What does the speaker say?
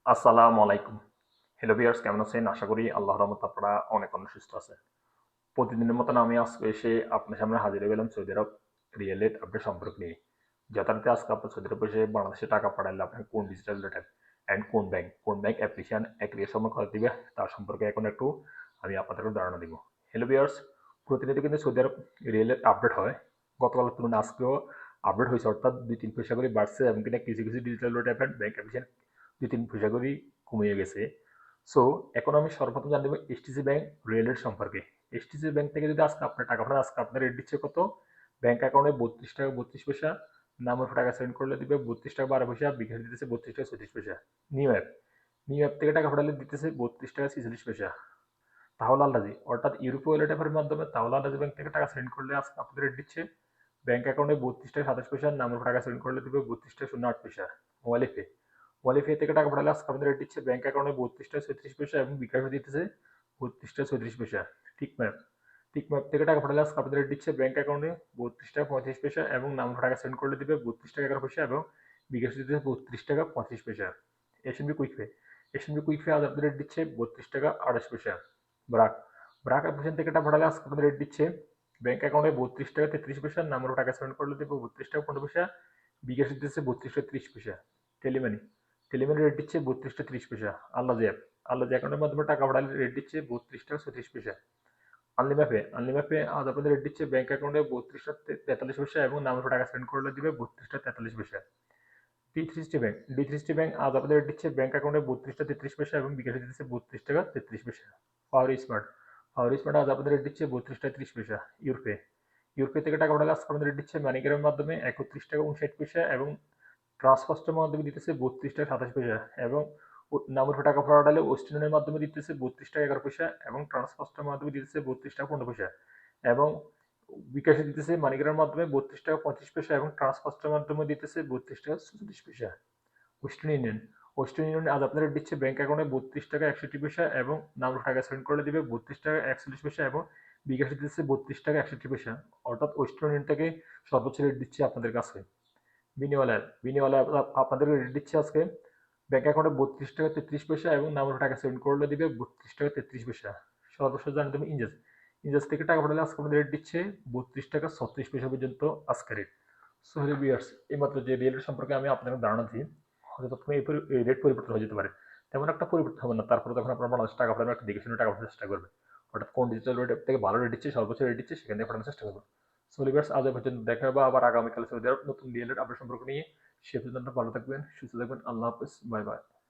আসসালামু আলাইকুম। Hello viewers, কেমন আছেন? আশা করি আল্লাহর রহমতে আপনারা অনেক অনেক সুস্থ আছেন। প্রতিদিনের মতন আমি আজকে এসে আপনার সামনে হাজির হয়ে গেলাম সৌদি আরব রিয়েল এর আপডেট সম্পর্ক নিয়ে। যথারীতি আজকে আপনার সৌদি আরব এসে বাংলাদেশে টাকা পাঠালে আপনার কোন ডিজিটাল রেটের অ্যান্ড কোন ব্যাংক অ্যাপ্লিকেশন অ্যাক্রিয়েশন করে দিবে তার সম্পর্কে এখন একটু আমি আপনাদেরকে ধারণা দিব। হ্যালো ভিউয়ার্স, প্রতিনিয়ত কিন্তু সৌদি আরব রিয়েল এর আপডেট হয়। গতকালের তুলনায় আজকেও আপডেট হয়েছে, অর্থাৎ 2-3 পয়সা করে বাড়ছে এবং কিনা কিছু কিছু ডিজিটাল রেট ব্যাংক অ্যাপ্লিকেশন 2-3 পয়সা করেই কমিয়ে গেছে। সো এখন আমি সর্বপ্রথম জানবো এসটিসি ব্যাংক রিয়েল রেট সম্পর্কে। এসটিসি ব্যাংক থেকে যদি আজকে আপনার টাকা পাঠান, আজকে আপনার রেট দিচ্ছে কত? ব্যাংক অ্যাকাউন্টে 32 টাকা 32 পয়সা, নাম টাকা সেন্ড করলে দিবে 32 টাকা 12 পয়সা, বিকাশ দিতেছে 32 টাকা 36 পয়সা। নিউ অ্যাপ থেকে টাকা পাঠালে দিতেছে 32 টাকা 46 পয়সা। তাহলে আল্লাজি, অর্থাৎ ইউরোপ ওয়ালেট অ্যাপের মাধ্যমে তাহলে আল্লাজি ব্যাংক থেকে টাকা সেন্ড করলে আজকে আপনাদের রেট দিচ্ছে ব্যাংক অ্যাকাউন্টে 32 টাকা 27 পয়সা, নাম টাকা সেন্ড করলে দিবে 32 টাকা 08 পয়সা। মোবাইলে পে মোবাইলে পে থেকে টাকা পাঠালে আজকে আপনাদের রেট দিচ্ছে ব্যাংক অ্যাকাউন্টে 32 টাকা 36 পয়সা এবং বিকাশে দিতেছে 32 টাকা 34 পয়সা। টিকম্যাপ টিকম্যাপ থেকে টাকা পাঠালে আজকে আপনাদের রেট দিচ্ছে ব্যাংক অ্যাকাউন্টে 32 টাকা 35 পয়সা এবং নাম টাকা সেন্ড করলে দিবে 32 টাকা 11 পয়সা এবং বিকাশে দিতেছে 32 টাকা 35 পয়সা। SNB quick pay SNB quick pay আজ আপনাদের রেট দিচ্ছে 32 টাকা 28 পয়সা। ব্রাক ব্রাক অ্যাপ্লিকেশন থেকে টাকা পাঠালে আজকে আপনাদের রেট দিচ্ছে ব্যাংক অ্যাকাউন্টে 32 টাকা 33 পয়সা, নাম টাকা সেন্ড করলে দেবে 32 টাকা 15 পয়সা, বিকাশে দিতেছে 32 টাকা 30 পয়সা। টেলিমানি টেলিমানি রেট দিচ্ছে 32 টাকা 30 পয়সা। আল্লাজি অ্যাকাউন্টের মাধ্যমে টাকা পাঠালে রেট দিচ্ছে 32 টাকা 36 পয়সা। আনলিমাপে আজ আপনাদের রেট দিচ্ছে ব্যাংক অ্যাকাউন্টে 32 টাকা 43 পয়সা এবং নাম টাকা সেন্ড করলে দিবে 32 টাকা 43 পয়সা। ডি থ্রিস্টি ব্যাংক আজ আপনাদের রেট দিচ্ছে ব্যাংক অ্যাকাউন্টে 32 টাকা 33 পয়সা এবং বিকাশে দিচ্ছে 32 টাকা 33 পয়সা। পাওয়ার স্মার্ট আজ আপনাদের রেট দিচ্ছে 32 টাকা 30 পয়সা। ইউরোপে থেকে টাকা পাঠালে আজকে আপনাদের রেট দিচ্ছে মানিগ্রামের মাধ্যমে 31 টাকা 59 পয়সা এবং ট্রান্সফার্স্টের মাধ্যমে দিতেছে 32 টাকা 27 পয়সা এবং নামের টাকা পাঠালে ওয়েস্টার্নের মাধ্যমে দিতেছে 32 টাকা 11 পয়সা এবং ট্রান্সফার্স্টের মাধ্যমে দিতেছে 32 টাকা 15 পয়সা এবং বিকাশে দিতেছে মানিগ্রামের মাধ্যমে 32 টাকা 35 পয়সা এবং ট্রান্সফার্স্টের মাধ্যমে দিতেছে 32 টাকা 44 পয়সা। ওয়েস্টার্ন ইউনিয়ন আজ আপনারা দিচ্ছে ব্যাংক অ্যাকাউন্টে 32 টাকা 61 পয়সা এবং নাম টাকা সেন্ড করে দিবে 32 টাকা 41 পয়সা এবং বিকাশে দিচ্ছে 32 টাকা 61 পয়সা। অর্থাৎ ওয়েস্টার্ন ইউনিয়ন থেকে সর্বোচ্চ রেট দিচ্ছে আপনাদের কাছে। বিনিময় আপনাদের রেট দিচ্ছে আজকে ব্যাংক অ্যাকাউন্টে 32 টাকা 33 পয়সা এবং নাম টাকা সেন্ড করলে দিবে 32 টাকা 33 পয়সা। সর্বশেষ জানিয়ে দেবে ইনজাস থেকে টাকা পাঠালে আজকে আমাদের রেট দিচ্ছে 32 টাকা 36 পয়সা পর্যন্ত আজকে রেট। সো হ্যালো ভিউয়ার্স, এইমাত্র যে রিয়েল রেট সম্পর্কে আমি আপনাকে ধারণা দিই, হয়তো তখন এই রেট পরিবর্তন হয়ে যেতে পারে। তেমন একটা পরিবর্তন হবে না, তারপরে তখন আপনার বাংলাদেশ টাকা পাঠানো একটা দেখে শুনে টাকা পাঠানোর চেষ্টা করবে। অর্থাৎ কোন ডিজিটাল রেট থেকে ভালো রেট দিচ্ছে, সর্বোচ্চ রেট দিচ্ছে, সেখান থেকে পাঠানোর চেষ্টা করবে। সো ভিউয়ার্স, আজ এ পর্যন্ত, দেখা হবে আবার আগামীকাল সৌদি আরব নতুন রিয়েল রেট আপডেট সম্পর্ক নিয়ে। সে পর্যন্ত ভালো থাকবেন, সুস্থ থাকবেন। আল্লাহ হাফেজ, বাই বাই।